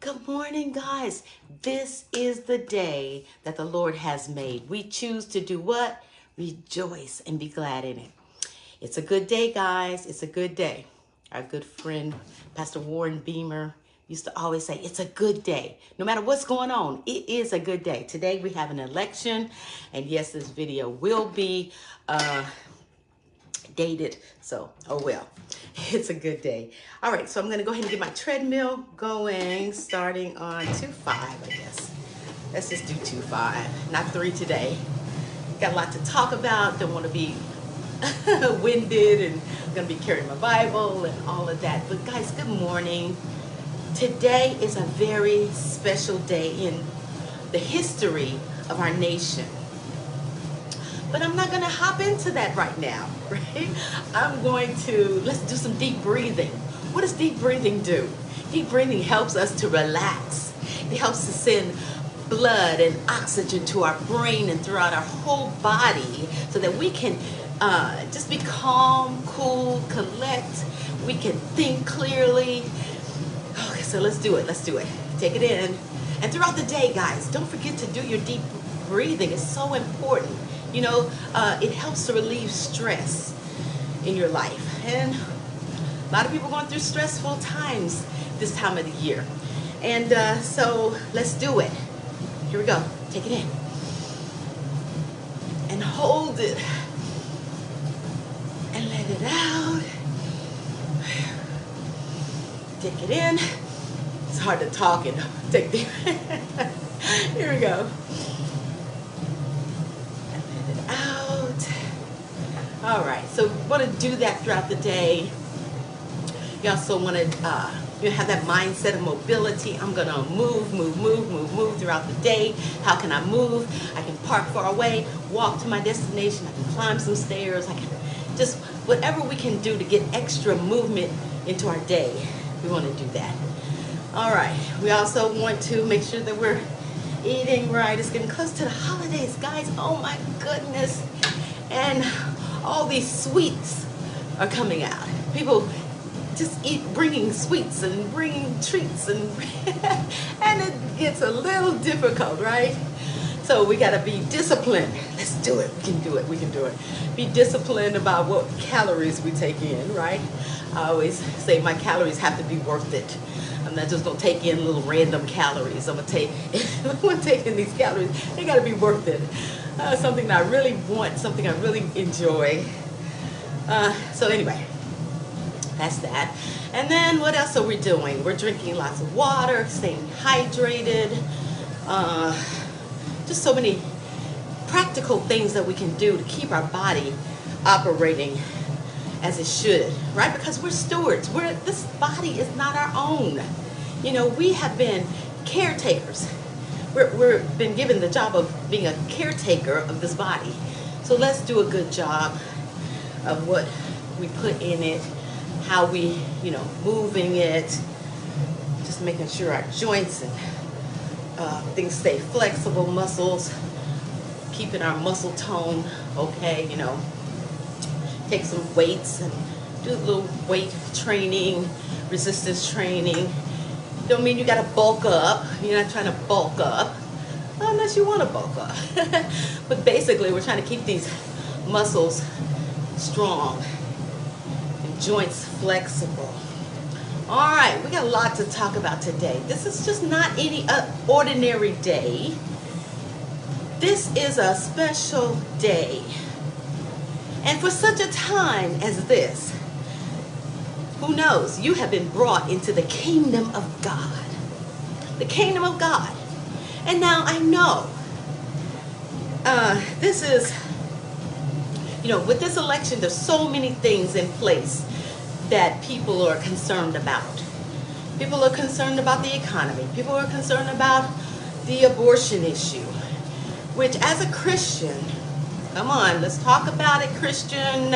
Good morning, guys. This is the day that the Lord has made. We choose to do what? Rejoice and be glad in it. It's a good day, guys. It's a good day. Our good friend, Pastor Warren Beamer, used to always say, it's a good day. No matter what's going on, it is a good day. Today we have an election. And yes, this video will be dated, so oh well, it's a good day. All right, so I'm gonna go ahead and get my treadmill going, starting on 2:5, I guess. Let's just do 2:5, not 3 today. Got a lot to talk about, don't want to be winded, and I'm gonna be carrying my Bible and all of that. But guys, good morning. Today is a very special day in the history of our nation. But I'm not gonna hop into that right now, right? Let's do some deep breathing. What does deep breathing do? Deep breathing helps us to relax. It helps to send blood and oxygen to our brain and throughout our whole body so that we can just be calm, cool, collect. We can think clearly. Okay, so let's do it, Take it in. And throughout the day, guys, don't forget to do your deep breathing. It's so important. You know, it helps to relieve stress in your life. And a lot of people going through stressful times this time of the year. And so let's do it. Here we go. Take it in. And hold it. And let it out. Take it in. It's hard to talk and take the... Here we go. Out. All right, so we want to do that throughout the day. You also want to have that mindset of mobility. I'm going to move throughout the day. How can I move? I can park far away, walk to my destination. I can climb some stairs. I can just whatever we can do to get extra movement into our day. We want to do that. All right, we also want to make sure that we're eating right. It's getting close to the holidays, guys. Oh my goodness. And all these sweets are coming out. People just bringing sweets and bringing treats and it gets a little difficult, right? So we gotta be disciplined. Let's do it. We can do it. Be disciplined about what calories we take in, right? I always say my calories have to be worth it. I'm not just gonna take in little random calories. I'm gonna take in these calories. They gotta be worth it. Something that I really want, something I really enjoy. So anyway, that's that. And then what else are we doing? We're drinking lots of water, staying hydrated. Just so many practical things that we can do to keep our body operating as it should, right? Because we're stewards. This body is not our own. You know, we have been caretakers. We've been given the job of being a caretaker of this body. So let's do a good job of what we put in it, how we, moving it, just making sure our joints and things stay flexible, muscles, keeping our muscle tone okay, take some weights and do a little weight training, resistance training. Don't mean you gotta bulk up. You're not trying to bulk up unless you want to bulk up. But basically, we're trying to keep these muscles strong and joints flexible. All right, we got a lot to talk about today. This is just not any ordinary day. This is a special day. And for such a time as this, who knows, you have been brought into the kingdom of God. The kingdom of God. And now I know this is, with this election, there's so many things in place that people are concerned about. People are concerned about the economy. People are concerned about the abortion issue, which as a Christian, come on, let's talk about it, Christian.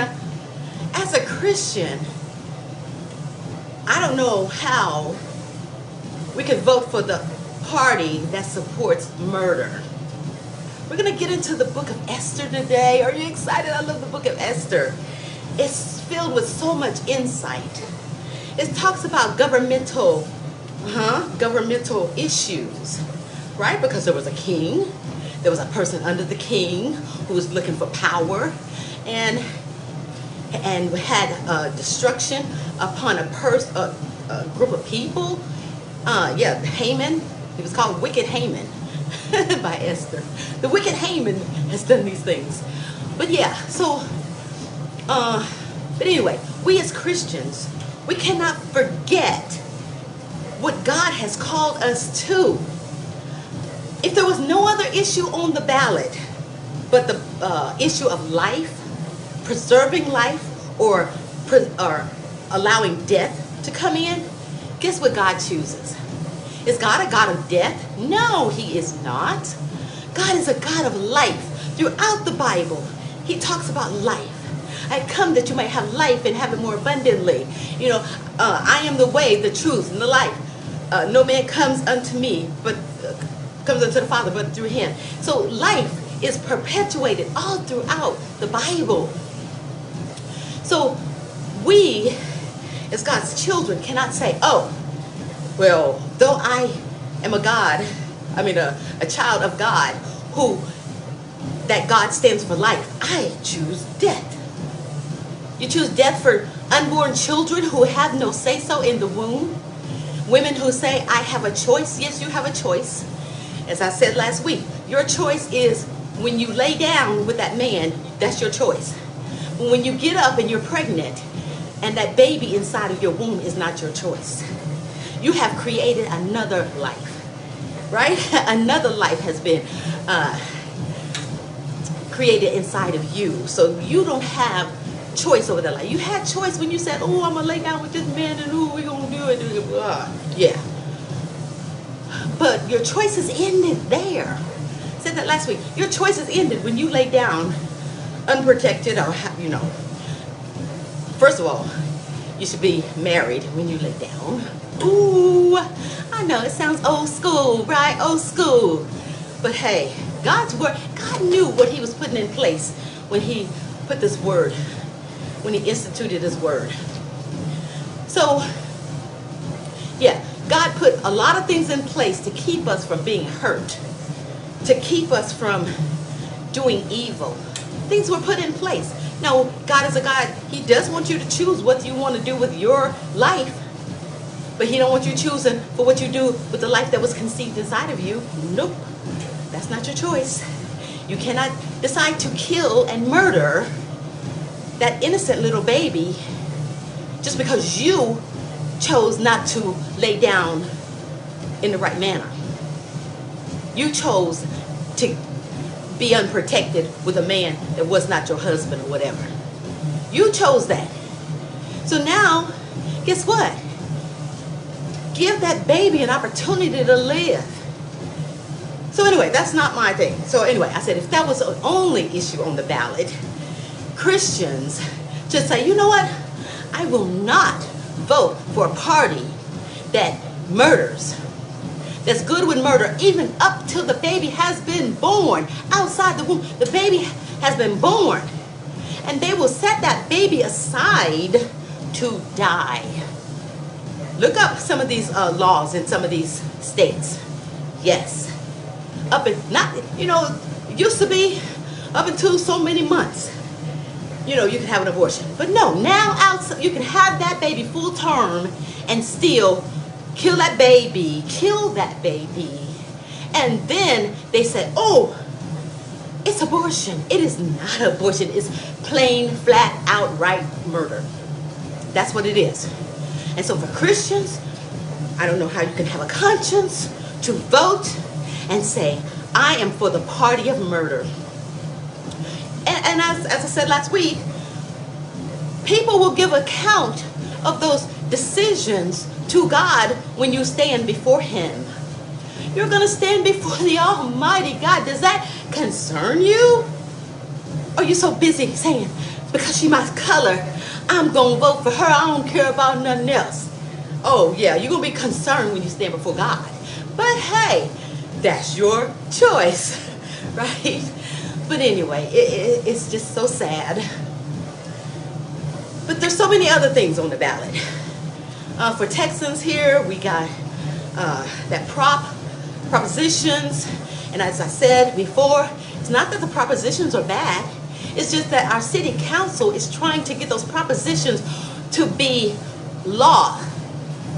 As a Christian, I don't know how we could vote for the party that supports murder. We're going to get into the book of Esther today. Are you excited? I love the book of Esther. It's filled with so much insight. It talks about governmental governmental issues, right? Because there was a king, there was a person under the king who was looking for power, and had destruction upon a group of people. Yeah, Haman. He was called Wicked Haman by Esther. The wicked Haman has done these things. But yeah, so, but anyway, we as Christians, we cannot forget what God has called us to. If there was no other issue on the ballot but the issue of life, preserving life, or allowing death to come in, guess what God chooses? Is God a God of death? No, he is not. God is a God of life. Throughout the Bible, he talks about life. I come that you might have life and have it more abundantly. You know, I am the way, the truth, and the life. No man comes unto me, but comes unto the Father, but through him. So life is perpetuated all throughout the Bible. So we, as God's children, cannot say, oh, well, though I am a child of God, that God stands for life, I choose death. You choose death for unborn children who have no say-so in the womb. Women who say, I have a choice. Yes, you have a choice. As I said last week, your choice is when you lay down with that man, that's your choice. When you get up and you're pregnant and that baby inside of your womb is not your choice. You have created another life, right? Another life has been created inside of you. So you don't have choice over that life. You had choice when you said, oh, I'm going to lay down with this man and we're going to do it. Yeah. But your choice is ended there. I said that last week. Your choice is ended when you lay down unprotected or, First of all, you should be married when you lay down. Ooh, I know it sounds old school, right? Old school. But hey, God's word, God knew what he was putting in place when he put this word, when he instituted his word. So, yeah, God put a lot of things in place to keep us from being hurt, to keep us from doing evil. Things were put in place. Now, God is a God, he does want you to choose what you want to do with your life, but he don't want you choosing for what you do with the life that was conceived inside of you. Nope, that's not your choice. You cannot decide to kill and murder that innocent little baby just because you chose not to lay down in the right manner. You chose to be unprotected with a man that was not your husband or whatever. You chose that. So now, guess what? Give that baby an opportunity to live. So anyway, that's not my thing. So anyway, I said if that was the only issue on the ballot, Christians should say, you know what? I will not vote for a party that murders, that's good with murder, even up till the baby has been born. Outside the womb, the baby has been born. And they will set that baby aside to die. Look up some of these laws in some of these states. Yes. It used to be up until so many months, you can have an abortion. But no, now outside, you can have that baby full term and still kill that baby. And then they said, oh, it's abortion. It is not abortion. It's plain, flat, outright murder. That's what it is. And so for Christians, I don't know how you can have a conscience to vote and say, I am for the party of murder. And as I said last week, people will give account of those decisions to God when you stand before him. You're going to stand before the Almighty God. Does that concern you? Or are you so busy saying, because she's my color, I'm going to vote for her. I don't care about nothing else. Oh, yeah, you're going to be concerned when you stand before God. But hey, that's your choice, right? But anyway, it's just so sad. But there's so many other things on the ballot. For Texans here, we got propositions. And as I said before, it's not that the propositions are bad. It's just that our city council is trying to get those propositions to be law,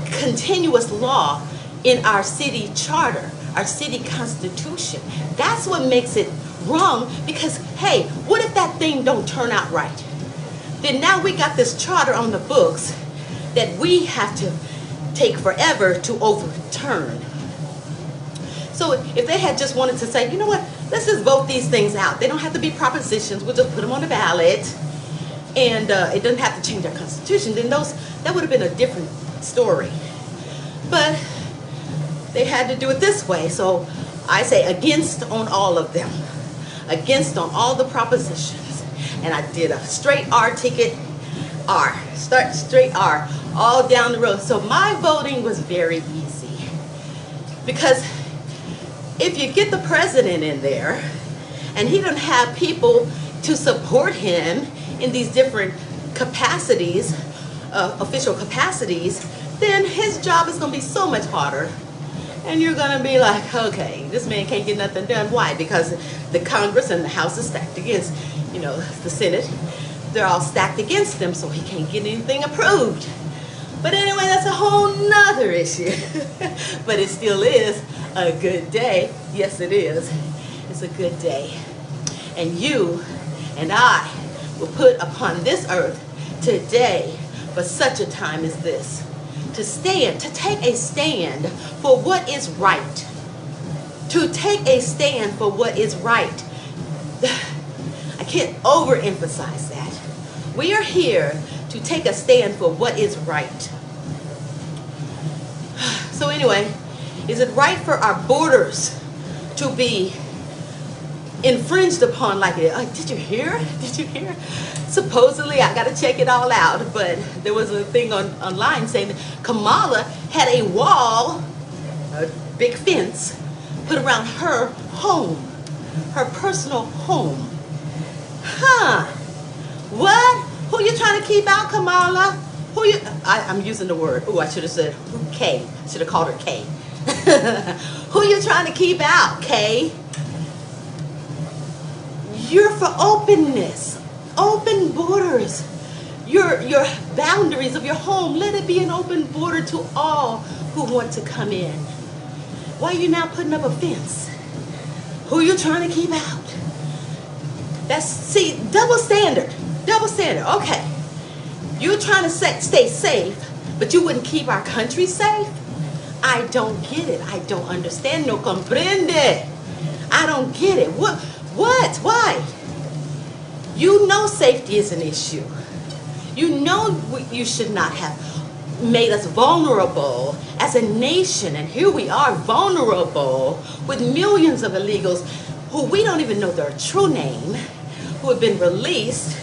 continuous law in our city charter, our city constitution. That's what makes it wrong, because hey, what if that thing don't turn out right? Then now we got this charter on the books that we have to take forever to overturn. So if they had just wanted to say, you know what, let's just vote these things out. They don't have to be propositions. We'll just put them on the ballot, and it doesn't have to change our constitution. Then that would have been a different story. But they had to do it this way. So I say against on all of them, against on all the propositions, and I did a straight R ticket, straight R all down the road. So my voting was very easy, because if you get the president in there and he doesn't have people to support him in these different capacities, official capacities, then his job is going to be so much harder. And you're going to be like, okay, this man can't get nothing done. Why? Because the Congress and the House is stacked against, the Senate. They're all stacked against them, so he can't get anything approved. But anyway, that's a whole nother issue. But it still is a good day. Yes, it is. It's a good day. And you and I were put upon this earth today for such a time as this. To stand, to take a stand for what is right. To take a stand for what is right. I can't overemphasize that. We are here to take a stand for what is right. So anyway, is it right for our borders to be infringed upon like it? Did you hear? Did you hear? Supposedly, I got to check it all out, but there was a thing online saying that Kamala had a wall, a big fence, put around her home, her personal home. Huh? What? Who you trying to keep out, Kamala? I'm using the word. Oh, I should have said K. Should have called her K. Who you trying to keep out, K? You're for openness. Open borders, your boundaries of your home. Let it be an open border to all who want to come in. Why are you now putting up a fence? Who are you trying to keep out? See, double standard. Double standard. Okay, you're trying to stay safe, but you wouldn't keep our country safe? I don't get it. I don't understand. No comprende. I don't get it. What? Why? You know safety is an issue. You know you should not have made us vulnerable as a nation. And here we are, vulnerable with millions of illegals who we don't even know their true name, who have been released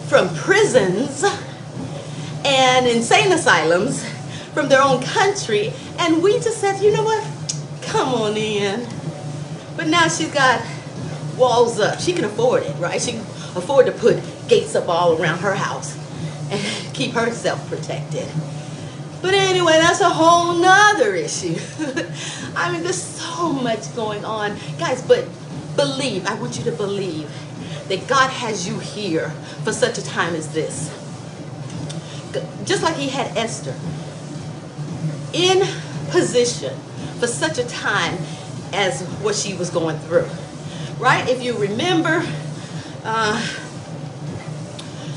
from prisons and insane asylums from their own country. And we just said, you know what? Come on in. But now she's got walls up. She can afford it, right? She can afford to put gates up all around her house and keep herself protected. But anyway, that's a whole nother issue. I mean, there's so much going on. Guys, but believe, I want you to believe that God has you here for such a time as this. Just like he had Esther in position for such a time as what she was going through. Right? If you remember,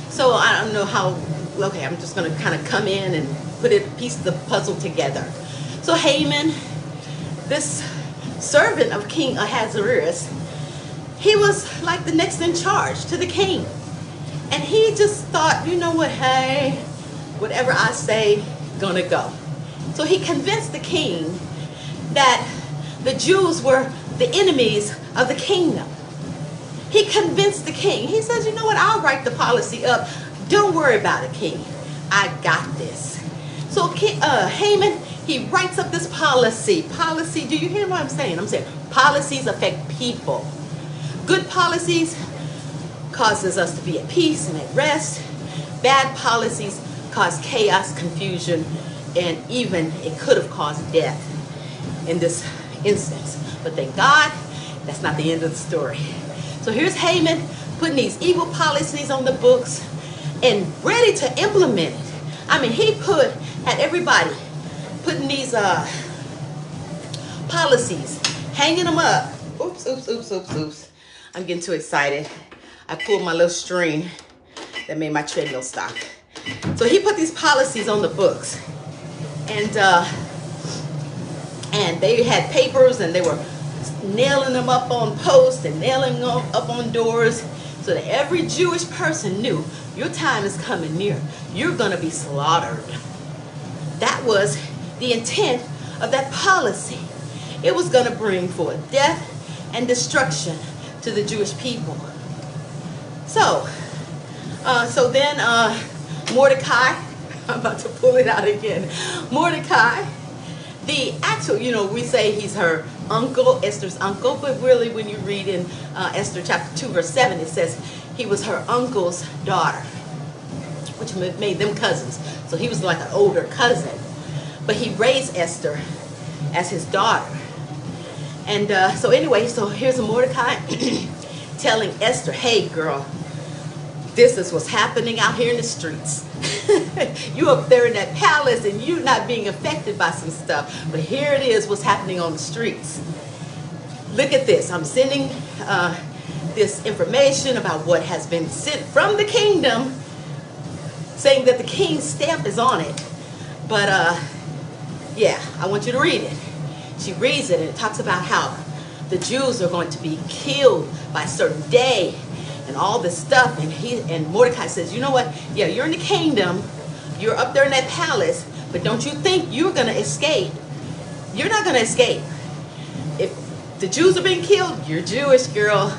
so I don't know how, okay, I'm just going to kind of come in and piece the puzzle together. So Haman, this servant of King Ahasuerus, he was like the next in charge to the king. And he just thought, you know what, hey, whatever I say, gonna go. So he convinced the king that the Jews were the enemies of the kingdom. He convinced the king. He says, you know what, I'll write the policy up. Don't worry about it, king. I got this. So Haman, he writes up this policy. Policy, do you hear what I'm saying? I'm saying policies affect people. Good policies causes us to be at peace and at rest. Bad policies cause chaos, confusion, And even it could have caused death in this instance. But thank God, that's not the end of the story. So here's Haman putting these evil policies on the books and ready to implement it. I mean, he had everybody putting these policies, hanging them up. Oops, oops, oops, oops, oops. I'm getting too excited. I pulled my little string that made my treadmill stop. So he put these policies on the books. And they had papers, and they were nailing them up on posts and nailing them up on doors, so that every Jewish person knew your time is coming near. You're going to be slaughtered. That was the intent of that policy. It was going to bring forth death and destruction to the Jewish people. So then Mordecai, I'm about to pull it out again. Mordecai, the actual, we say he's her uncle, Esther's uncle, but really when you read in Esther chapter 2, verse 7, it says he was her uncle's daughter, which made them cousins. So he was like an older cousin, but he raised Esther as his daughter. And so here's a Mordecai telling Esther, hey girl, this is what's happening out here in the streets. You up there in that palace and you not being affected by some stuff, but here it is, what's happening on the streets. Look at this. I'm sending this information about what has been sent from the kingdom, saying that the king's stamp is on it. But yeah, I want you to read it. She reads it, and it talks about how the Jews are going to be killed by a certain day and all this stuff. And Mordecai says, you know what? Yeah, you're in the kingdom. You're up there in that palace. But don't you think you're going to escape? You're not going to escape. If the Jews are being killed, you're Jewish, girl.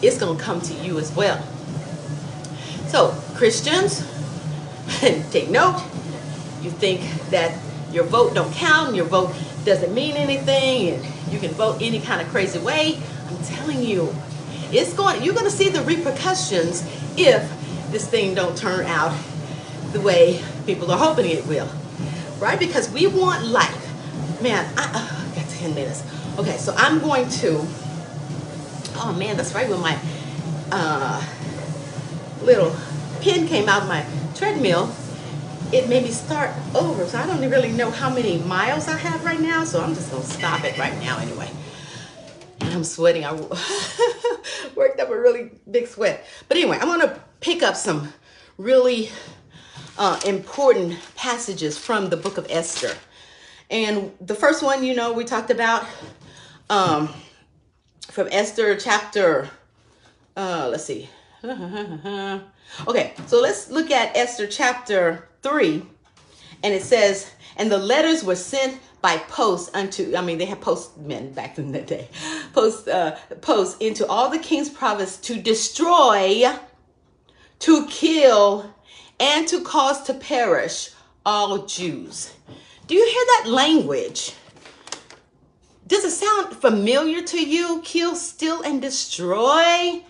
It's going to come to you as well. So, Christians, take note. You think that your vote don't count, your vote doesn't mean anything, and you can vote any kind of crazy way. I'm telling you, you're going to see the repercussions if this thing don't turn out the way people are hoping it will, right? Because we want life. Man, I got 10 minutes. Okay, so I'm going to, oh man, that's right, when my little pin came out of my treadmill, it made me start over. So I don't really know how many miles I have right now, so I'm just going to stop it right now anyway. And I'm sweating. I worked up a really big sweat. But anyway, I'm going to pick up some really important passages from the book of Esther. And the first one, we talked about from Esther chapter, let's see. Okay, so let's look at Esther chapter 3. And it says, and the letters were sent by post they had postmen back in the day, post into all the king's province to destroy, to kill, and to cause to perish all Jews. Do you hear that language? Does it sound familiar to you? Kill, steal, and destroy?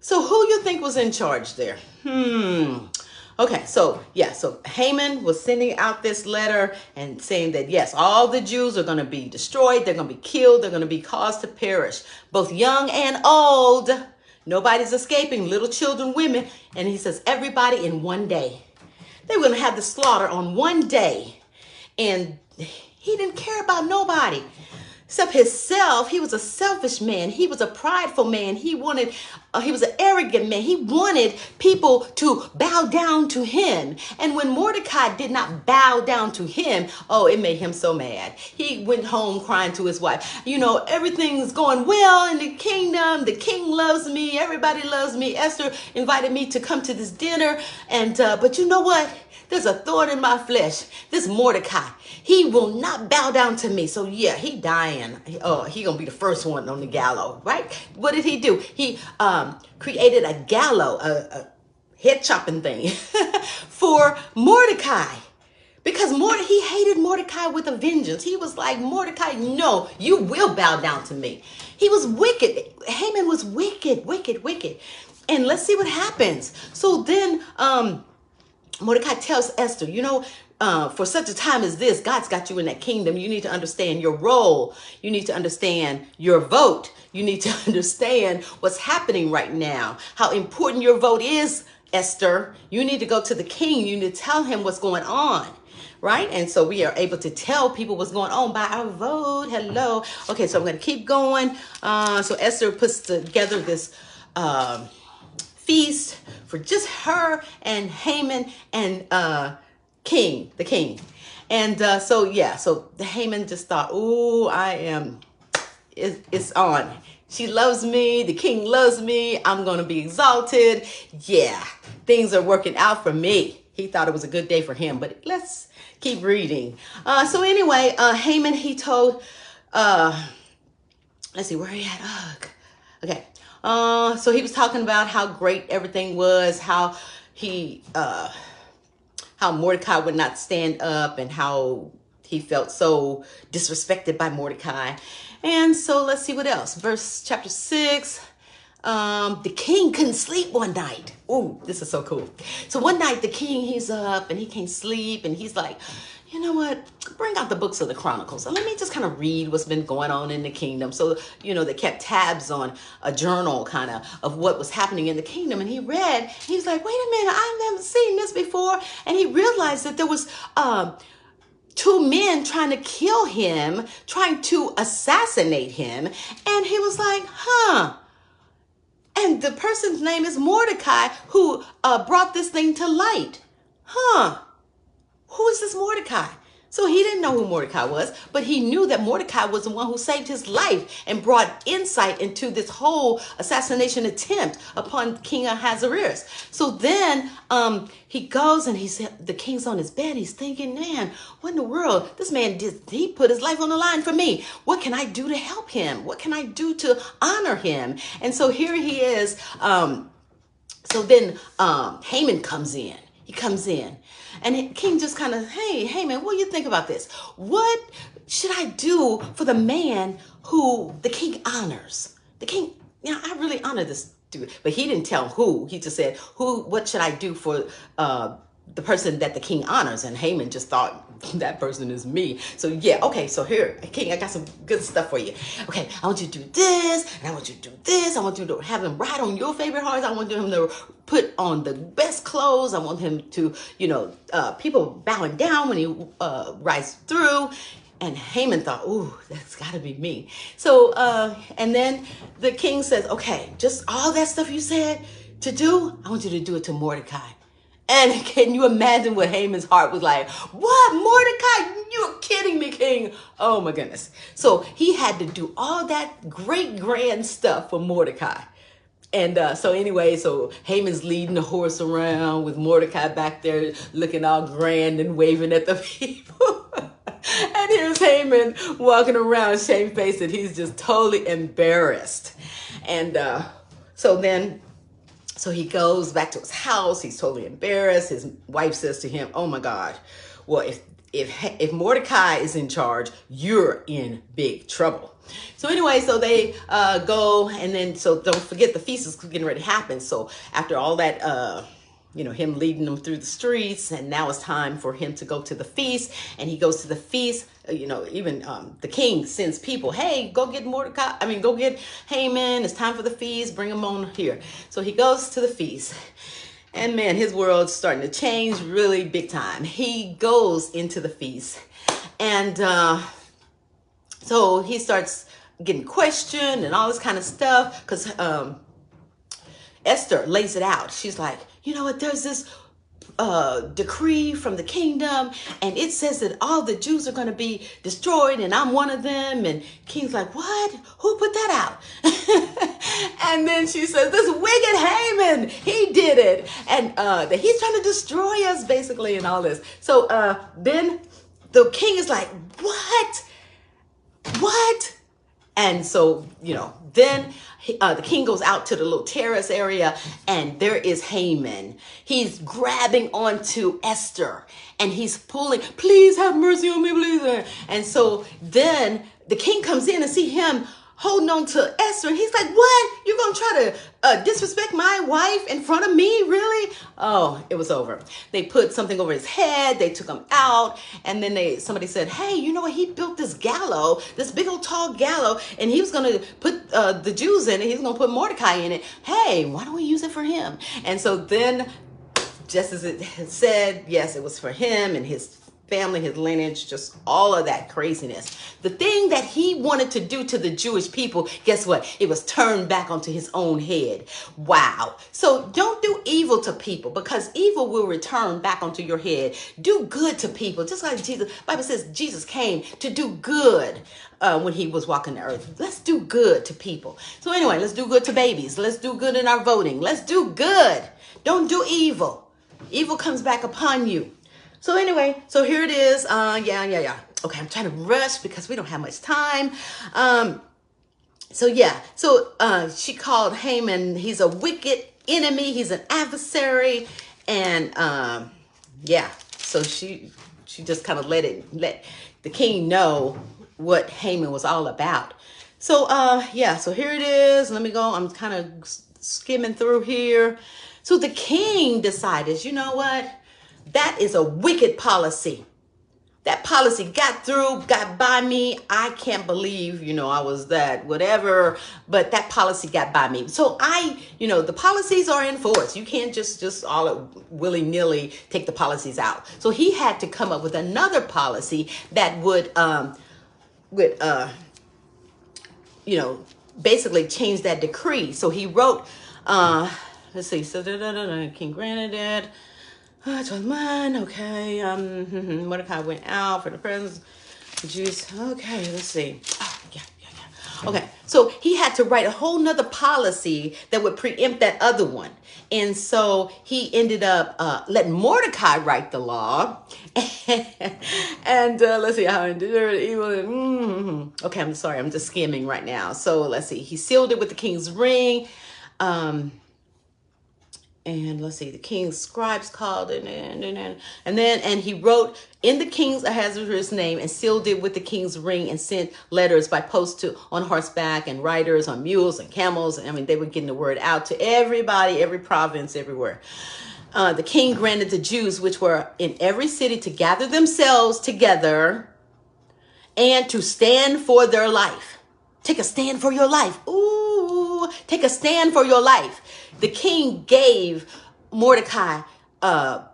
So who you think was in charge there? Okay, so Haman was sending out this letter and saying that, yes, all the Jews are going to be destroyed. They're going to be killed. They're going to be caused to perish, both young and old. Nobody's escaping, little children, women. And he says, everybody in one day. They were going to have the slaughter on one day. And he didn't care about nobody except himself. He was a selfish man. He was a prideful man. He was an arrogant man. He wanted people to bow down to him. And when Mordecai did not bow down to him, it made him so mad. He went home crying to his wife. Everything's going well in the kingdom. The king loves me. Everybody loves me. Esther invited me to come to this dinner. And but you know what? There's a thorn in my flesh. This Mordecai, he will not bow down to me. So yeah, he dying. He gonna be the first one on the gallows, right? What did he do? He created a gallows, a head chopping thing for Mordecai. Because he hated Mordecai with a vengeance. He was like, Mordecai, no, you will bow down to me. He was wicked. Haman was wicked. And let's see what happens. So then Mordecai tells Esther, for such a time as this, God's got you in that kingdom. You need to understand your role. You need to understand your vote. You need to understand what's happening right now, how important your vote is, Esther. You need to go to the king. You need to tell him what's going on. Right? And so we are able to tell people what's going on by our vote. Hello. Okay, so I'm going to keep going. So Esther puts together this feast for just her and Haman and the king. And so the Haman just thought, oh, it's on. She loves me. The king loves me. I'm going to be exalted. Yeah, things are working out for me. He thought it was a good day for him, but let's keep reading. So anyway, Haman, he told, let's see where he at. Okay. So he was talking about how great everything was, how Mordecai would not stand up, and how he felt so disrespected by Mordecai. And so let's see what else. Chapter 6. The king couldn't sleep one night. Oh, this is so cool. So one night the king, he's up and he can't sleep, and he's like, you know what? Bring out the books of the Chronicles and let me just kind of read what's been going on in the kingdom. So, they kept tabs on a journal kind of what was happening in the kingdom. And he read, he's like, wait a minute, I haven't seen this before. And he realized that there was two men trying to kill him, trying to assassinate him. And he was like, and the person's name is Mordecai, who brought this thing to light. Who is this Mordecai? So he didn't know who Mordecai was, but he knew that Mordecai was the one who saved his life and brought insight into this whole assassination attempt upon King Ahasuerus. So then he goes and the king's on his bed. He's thinking, man, what in the world? This man he put his life on the line for me. What can I do to help him? What can I do to honor him? And so here he is. So then Haman comes in. He comes in. And King just kind of, hey, Haman, what do you think about this? What should I do for the man who the king honors? The king, I really honor this dude. But he didn't tell who. He just said, what should I do for the person that the king honors? And Haman just thought, that person is me. So okay, so here, king, I got some good stuff for you. Okay, I want you to do this, and I want you to do this. I want you to have him ride on your favorite horse. I want him to put on the best clothes. I want him to, people bowing down when he rides through. And Haman thought, ooh, that's got to be me. So, and then the king says, okay, just all that stuff you said to do, I want you to do it to Mordecai. And can you imagine what Haman's heart was like? What, Mordecai? You're kidding me, king. Oh, my goodness. So he had to do all that great, grand stuff for Mordecai. And so Haman's leading the horse around with Mordecai back there looking all grand and waving at the people. And here's Haman walking around shamefaced, and he's just totally embarrassed. And so he goes back to his house. He's totally embarrassed. His wife says to him, oh my God, well, if Mordecai is in charge, you're in big trouble. So anyway, so they go, and then, so don't forget the feast is getting ready to happen. So after all that, him leading them through the streets, and now it's time for him to go to the feast. And he goes to the feast, even the king sends people, hey, go get go get Haman. It's time for the feast. Bring him on here. So he goes to the feast. And man, his world's starting to change really big time. He goes into the feast. And so he starts getting questioned and all this kind of stuff, because Esther lays it out. She's like, you know what, there's this decree from the kingdom, and it says that all the Jews are going to be destroyed, and I'm one of them. And King's like, what? Who put that out? And then she says, this wicked Haman, he did it, and that he's trying to destroy us, basically, and all this. So then the king is like, what? And so, then the king goes out to the little terrace area, and there is Haman. He's grabbing onto Esther, and he's pulling, please have mercy on me, please. And so then the king comes in and see him holding on to Esther. And he's like, what? You're going to try to disrespect my wife in front of me? Really? Oh, it was over. They put something over his head. They took him out. And then somebody said, hey, you know what? He built this gallows, this big old tall gallows, and he was going to put the Jews in it. He's going to put Mordecai in it. Hey, why don't we use it for him? And so then, just as it had said, yes, it was for him and his family, his lineage, just all of that craziness. The thing that he wanted to do to the Jewish people, guess what? It was turned back onto his own head. Wow. So don't do evil to people, because evil will return back onto your head. Do good to people. Just like Jesus, the Bible says Jesus came to do good when he was walking the earth. Let's do good to people. So anyway, let's do good to babies. Let's do good in our voting. Let's do good. Don't do evil. Evil comes back upon you. So anyway, so here it is. Yeah. Okay, I'm trying to rush because we don't have much time. So she called Haman. He's a wicked enemy. He's an adversary. And so she just kind of let the king know what Haman was all about. So so here it is. Let me go. I'm kind of skimming through here. So the king decided, you know what? That is a wicked policy. That policy got by me. I can't believe, I was that, whatever, but that policy got by me. So the policies are in force. You can't just all willy-nilly take the policies out. So he had to come up with another policy that would basically change that decree. So he wrote, let's see, so King granted it. It was mine. Okay. Mordecai went out for the presence of Jews. Okay, let's see. Oh, yeah. Okay. So he had to write a whole nother policy that would preempt that other one. And so he ended up letting Mordecai write the law. And let's see how endured evil. Okay, I'm sorry. I'm just skimming right now. So let's see. He sealed it with the king's ring. And let's see, the king's scribes called it, and he wrote in the king's Ahasuerus' name and sealed it with the king's ring and sent letters by post on horseback and riders on mules and camels. I mean, they were getting the word out to everybody, every province, everywhere. The king granted the Jews, which were in every city, to gather themselves together and to stand for their life. Take a stand for your life. Ooh, take a stand for your life. The king gave Mordecai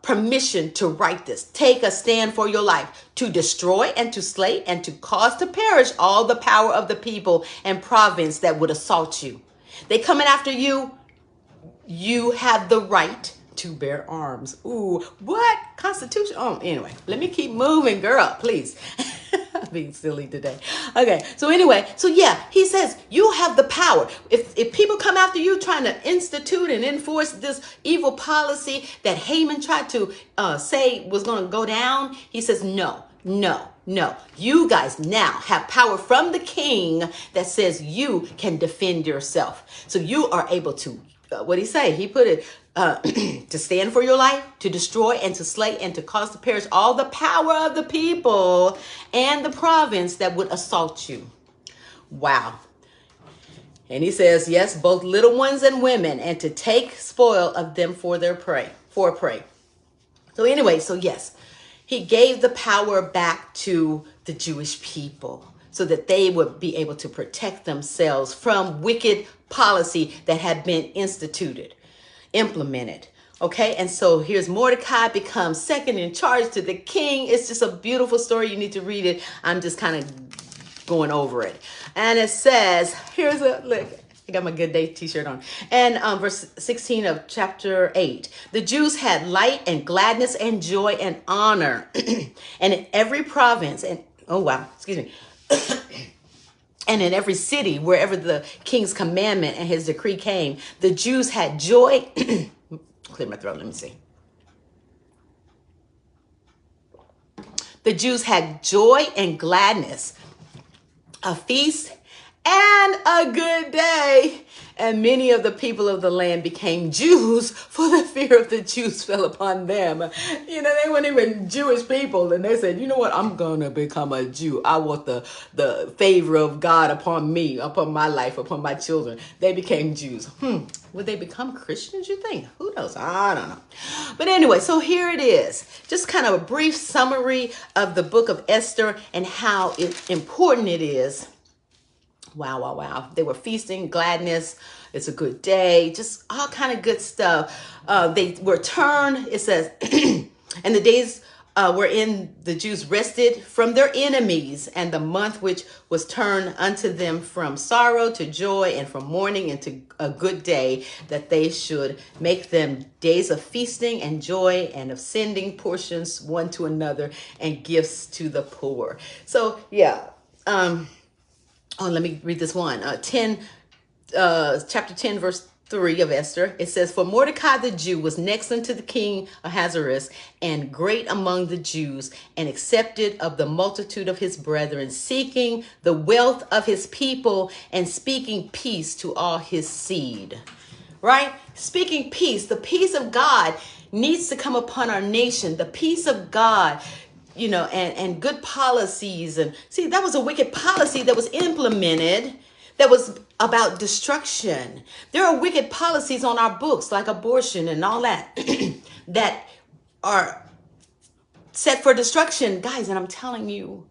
permission to write this. Take a stand for your life, to destroy and to slay and to cause to perish all the power of the people and province that would assault you. They coming after you. You have the right to bear arms. Ooh, what? Constitution? Oh, anyway, let me keep moving, girl, please. I'm being silly today. Okay, so anyway, he says you have the power. If people come after you trying to institute and enforce this evil policy that Haman tried to say was going to go down, he says, no. You guys now have power from the king that says you can defend yourself. So you are able to, what did he say? He put it, to stand for your life, to destroy and to slay and to cause to perish all the power of the people and the province that would assault you. Wow. And he says, yes, both little ones and women, and to take spoil of them for prey. So anyway, yes, he gave the power back to the Jewish people so that they would be able to protect themselves from wicked policy that had been implemented. Okay, and so here's Mordecai becomes second in charge to the king. It's just a beautiful story. You need to read it. I'm just kind of going over it. And it says, look, I got my Good Day t-shirt on. And verse 16 of chapter 8. The Jews had light and gladness and joy and honor. And in every province, and and in every city, wherever the king's commandment and his decree came, the Jews had joy. Clear my throat. Let me see. The Jews had joy and gladness, a feast and a good day. And many of the people of the land became Jews, for the fear of the Jews fell upon them. You know, they weren't even Jewish people. And they said, you know what? I'm going to become a Jew. I want the favor of God upon me, upon my life, upon my children. They became Jews. Would they become Christians, you think? Who knows? I don't know. But anyway, so here it is. Just kind of a brief summary of the book of Esther and how important it is. Wow, wow, wow. They were feasting, gladness. It's a good day. Just all kind of good stuff. They were turned, it says, and the days wherein the Jews rested from their enemies, and the month which was turned unto them from sorrow to joy, and from mourning into a good day, that they should make them days of feasting and joy, and of sending portions one to another, and gifts to the poor. So, yeah. Let me read this one. Chapter 10, verse 3 of Esther. It says, for Mordecai the Jew was next unto the king Ahasuerus, and great among the Jews, and accepted of the multitude of his brethren, seeking the wealth of his people, and speaking peace to all his seed. Right? Speaking peace. The peace of God needs to come upon our nation. The peace of God, you know, and good policies. And see, that was a wicked policy that was implemented that was about destruction. There are wicked policies on our books, like abortion and all that, that are set for destruction, guys. And I'm telling you,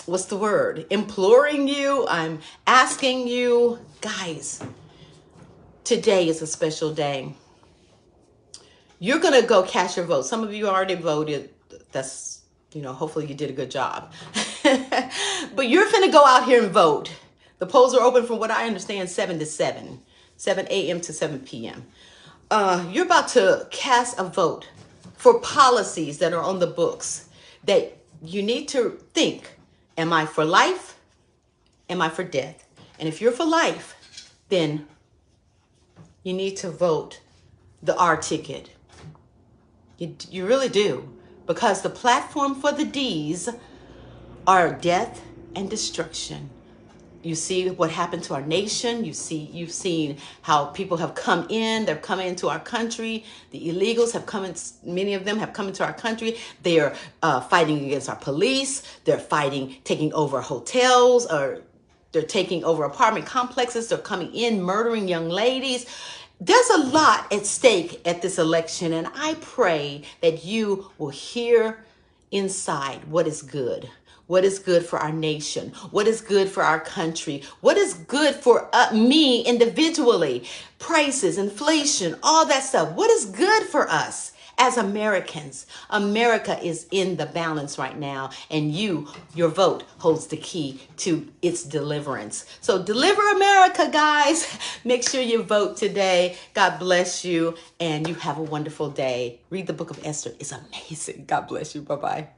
what's the word? Imploring you, I'm asking you, guys, today is a special day. You're going to go cast your vote. Some of you already voted. That's, you know, hopefully you did a good job. But you're going to go out here and vote. The polls are open from what I understand, 7 a.m. to 7 p.m. You're about to cast a vote for policies that are on the books that you need to think, am I for life? Am I for death? And if you're for life, then you need to vote the R ticket. You really do, because the platform for the D's are death and destruction. You see what happened to our nation. You've seen how people have come in. They're coming into our country. The illegals have come in. Many of them have come into our country. They're fighting against our police. They're taking over hotels, or they're taking over apartment complexes. They're coming in, murdering young ladies. There's a lot at stake at this election, and I pray that you will hear inside what is good. What is good for our nation? What is good for our country? What is good for me individually? Prices, inflation, all that stuff. What is good for us as Americans? America is in the balance right now, and your vote holds the key to its deliverance. So deliver America, guys. Make sure you vote today. God bless you, and you have a wonderful day. Read the book of Esther. It's amazing. God bless you. Bye-bye.